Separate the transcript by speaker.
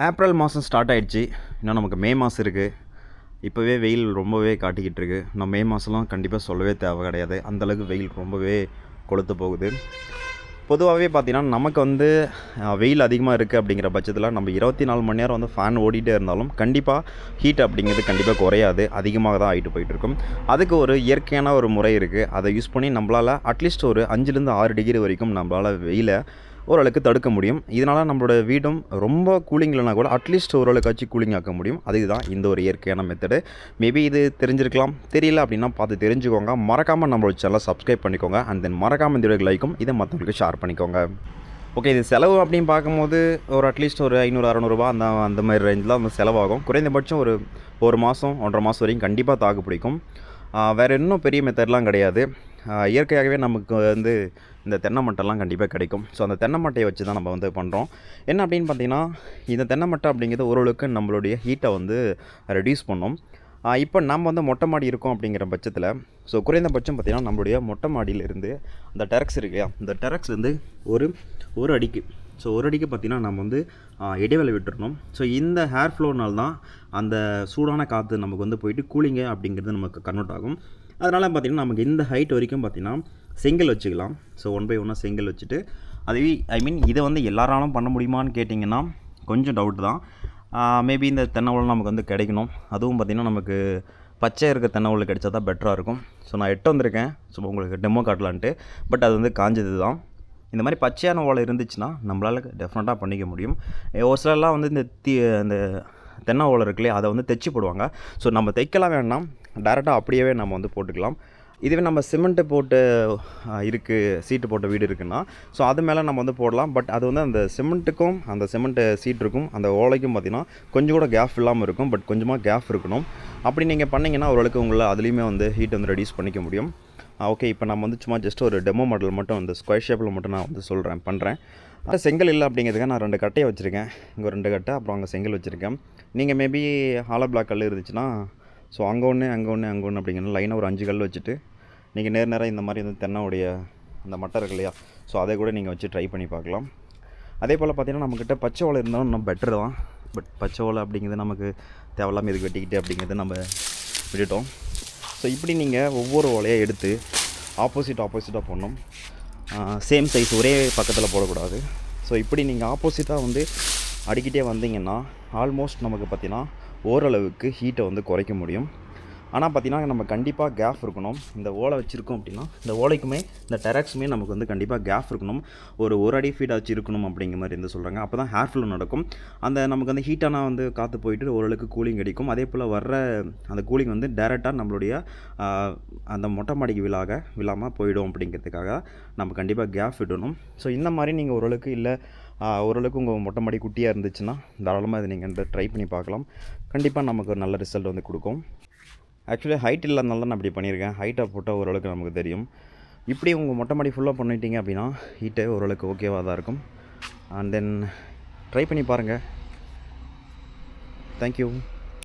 Speaker 1: April மாதம் start ஆகிடுச்சு. இன்னும் நமக்கு மே மாதம் இருக்குது. இப்போவே வெயில் ரொம்பவே காட்டிக்கிட்டு இருக்குது. நம்ம மே மாதம்லாம் கண்டிப்பாக சொல்லவே தேவை கிடையாது. அந்தளவுக்கு வெயில் ரொம்பவே கொளுத்து போகுது. பொதுவாகவே பார்த்திங்கன்னா நமக்கு வந்து வெயில் அதிகமாக இருக்குது அப்படிங்கிற பட்சத்தில் நம்ம 24 மணி நேரம் வந்து ஃபேன் ஓடிட்டே இருந்தாலும் கண்டிப்பாக ஹீட் அப்படிங்கிறது கண்டிப்பாக குறையாது, அதிகமாக தான் ஆகிட்டு போயிட்டுருக்கும். அதுக்கு ஒரு இயற்கையான ஒரு முறை இருக்குது. அதை யூஸ் பண்ணி நம்மளால் அட்லீஸ்ட் ஒரு 5லேருந்து 6 டிகிரி வரைக்கும் நம்மளால் வெயிலை ஓரளவுக்கு தடுக்க முடியும். இதனால் நம்மளோட வீடும் ரொம்ப கூலிங் இல்லைனா கூட அட்லீஸ்ட் ஓரளவுக்காச்சும் கூலிங் ஆக்க முடியும். அதுதான் இந்த ஒரு இயற்கையான மெத்தடு. மேபி இது தெரிஞ்சிருக்கலாம், தெரியல அப்படின்னா பார்த்து தெரிஞ்சுக்கோங்க. மறக்காமல் நம்மளோட சேனலை சப்ஸ்கிரைப் பண்ணிக்கோங்க. அண்ட் தென் மறக்காமல் இந்த வீடியோக்கு லைக்கும் இதை மற்றவங்களுக்கு ஷேர் பண்ணிக்கோங்க. ஓகே, இது செலவு அப்படின்னு பார்க்கும்போது ஒரு அட்லீஸ்ட் ஒரு 500-600 அந்த மாதிரி ரேஞ்சில் அந்த செலவாகும். குறைந்தபட்சம் ஒரு மாதம் 1.5 மாதம் வரைக்கும் கண்டிப்பாக தாக்கு பிடிக்கும். வேறு இன்னும் பெரிய மெத்தட்லாம் கிடையாது. இயற்கையாகவே நமக்கு வந்து இந்த தென்னை மட்டைலாம் கண்டிப்பாக கிடைக்கும். ஸோ அந்த தென்னை மட்டையை வச்சு தான் நம்ம வந்து பண்ணுறோம். என்ன அப்படின்னு பார்த்தீங்கன்னா, இந்த தென்னை மட்டை அப்படிங்கிறது ஓரளவுக்கு நம்மளுடைய ஹீட்டை வந்து ரெடியூஸ் பண்ணும். இப்போ நம்ம வந்து மொட்டை மாடி இருக்கோம் அப்படிங்கிற பட்சத்தில் ஸோ குறைந்தபட்சம் பார்த்திங்கன்னா நம்மளுடைய மொட்டை மாடியிலேருந்து அந்த டெரக்ஸ் இருக்கு இல்லையா, இந்த டெரக்ஸ்லேருந்து ஒரு அடிக்கு ஒரு அடிக்கு பார்த்திங்கன்னா நம்ம வந்து இடைவேளை விட்டுறணும். ஸோ இந்த ஹேர் ஃப்ளோனால் தான் அந்த சூடான காற்று நமக்கு வந்து போயிட்டு கூலிங்கு அப்படிங்கிறது நமக்கு கன்வெர்ட் ஆகும். அதனால் பார்த்திங்கன்னா நமக்கு இந்த ஹைட் வரைக்கும் பார்த்திங்கன்னா செங்கல் வச்சுக்கலாம். ஸோ 1 by 1 செங்கல் வச்சுட்டு அதுவே இதை வந்து எல்லாராலும் பண்ண முடியுமான்னு கேட்டிங்கன்னா கொஞ்சம் டவுட் தான். மேபி இந்த தென்னை ஓலை நமக்கு வந்து கிடைக்கணும். அதுவும் பார்த்திங்கன்னா நமக்கு பச்சை இருக்க தென்னை ஓலை கிடைச்சா தான் பெட்டராக இருக்கும். ஸோ நான் எட்டு வந்திருக்கேன் ஸோ உங்களுக்கு டெமோ காட்டலான்ட்டு. பட் அது வந்து காஞ்சது தான். இந்த மாதிரி பச்சையான ஓலை இருந்துச்சுன்னா நம்மளால் டெஃபினட்டாக பண்ணிக்க முடியும். ஒரு சிலர்லாம் வந்து இந்த தென்னை ஓலை இருக்குல்லையே அதை வந்து தைச்சி போடுவாங்க. ஸோ நம்ம தைக்கலாம் வேண்டாம், டேரெக்டாக அப்படியே நம்ம வந்து போட்டுக்கலாம். இதுவே நம்ம சிமெண்ட்டு போட்டு சீட்டு போட்ட வீடு இருக்குன்னா ஸோ அது மேலே நம்ம வந்து போடலாம். பட் அது வந்து அந்த சிமெண்ட்டுக்கும் அந்த சிமெண்ட்டு சீட்டுக்கும் அந்த ஓலைக்கும் பார்த்திங்கன்னா கொஞ்சம் கூட கேப் இல்லாமல் இருக்கும். பட் கொஞ்சமாக கேப் இருக்கணும். அப்படி நீங்கள் பண்ணிங்கன்னா ஓரளவுக்கு உங்களை அதுலேயுமே வந்து ஹீட் வந்து ரெடியூஸ் பண்ணிக்க முடியும். ஓகே, இப்போ நம்ம வந்து சும்மா ஜஸ்ட் ஒரு டெமோ மாடல் மட்டும் அந்த ஸ்கொயர் ஷேப்பில் மட்டும் நான் வந்து பண்ணுறேன். செங்கல் இல்லை அப்படிங்கிறதுக்காக நான் 2 கட்டையை வச்சுருக்கேன். இங்கே 2 கட்டை, அப்புறம் அங்கே செங்கல் வச்சுருக்கேன். நீங்கள் மேபி ஹாலோ பிளாக் கல் இருந்துச்சுன்னா ஸோ அங்கே ஒன்று அப்படிங்கிற லைனாக ஒரு 5 கல் வச்சுட்டு நீங்கள் நேராக இந்த மாதிரி வந்து தென்னைவுடைய அந்த மட்டை இருக்கு இல்லையா, ஸோ அதை கூட நீங்கள் வச்சு ட்ரை பண்ணி பார்க்கலாம். அதே போல் பார்த்திங்கன்னா நம்மக்கிட்ட பச்சை ஓலை இருந்தாலும் நம்ம பெட்டர் தான். பட் பச்சை ஓலை அப்படிங்கிறது நமக்கு தேவையில்லாமல் இதுக்கு வெட்டிக்கிட்டு அப்படிங்கிறது நம்ம விட்டுட்டோம். ஸோ இப்படி நீங்கள் ஒவ்வொரு ஓலையை எடுத்து ஆப்போசிட்டாக போடணும். சேம் சைஸ் ஒரே பக்கத்தில் போடக்கூடாது. ஸோ இப்படி நீங்கள் ஆப்போசிட்டாக வந்து அடிக்கிட்டே வந்தீங்கன்னா ஆல்மோஸ்ட் நமக்கு பார்த்திங்கன்னா ஓரளவுக்கு ஹீட்டை வந்து குறைக்க முடியும். ஆனால் பார்த்திங்கன்னா நம்ம கண்டிப்பாக கேப் இருக்கணும். இந்த ஓலை வச்சுருக்கோம் அப்படின்னா இந்த ஓலைக்குமே இந்த டெரக்ஸுமே நமக்கு வந்து கண்டிப்பாக கேப் இருக்கணும். ஒரு அடி ஃபீட் ஆச்சு இருக்கணும் அப்படிங்கிற மாதிரி வந்து சொல்கிறாங்க. அப்போ தான் ஹேர் ஃப்ளோ நடக்கும். அந்த நமக்கு வந்து ஹீட்டான வந்து காற்று போயிட்டு ஓரளவுக்கு கூலிங் அடிக்கும். அதே போல் வர்ற அந்த கூலிங் வந்து டேரெக்டாக நம்மளுடைய அந்த மொட்டை மாடிக்கு விழாமல் போயிடும். அப்படிங்கிறதுக்காக நம்ம கண்டிப்பாக கேப் விடணும். ஸோ இந்த மாதிரி நீங்கள் ஓரளவுக்கு உங்கள் மொட்டை மாடி குட்டியாக இருந்துச்சுன்னா தாராளமாக இதை நீங்கள் ட்ரை பண்ணி பார்க்கலாம். கண்டிப்பாக நமக்கு ஒரு நல்ல ரிசல்ட் வந்து கொடுக்கும். ஆக்சுவலி ஹைட் இல்லாதனால தான் நான் அப்படி பண்ணியிருக்கேன். ஹைட்டை போட்டால் ஓரளவுக்கு நமக்கு தெரியும். இப்படி உங்கள் மொட்டை மாடி ஃபுல்லாக பண்ணிட்டீங்க அப்படின்னா ஹீட்டே ஓரளவுக்கு ஓகேவாக தான் இருக்கும். அண்ட் தென் ட்ரை பண்ணி பாருங்கள். தேங்க்யூ.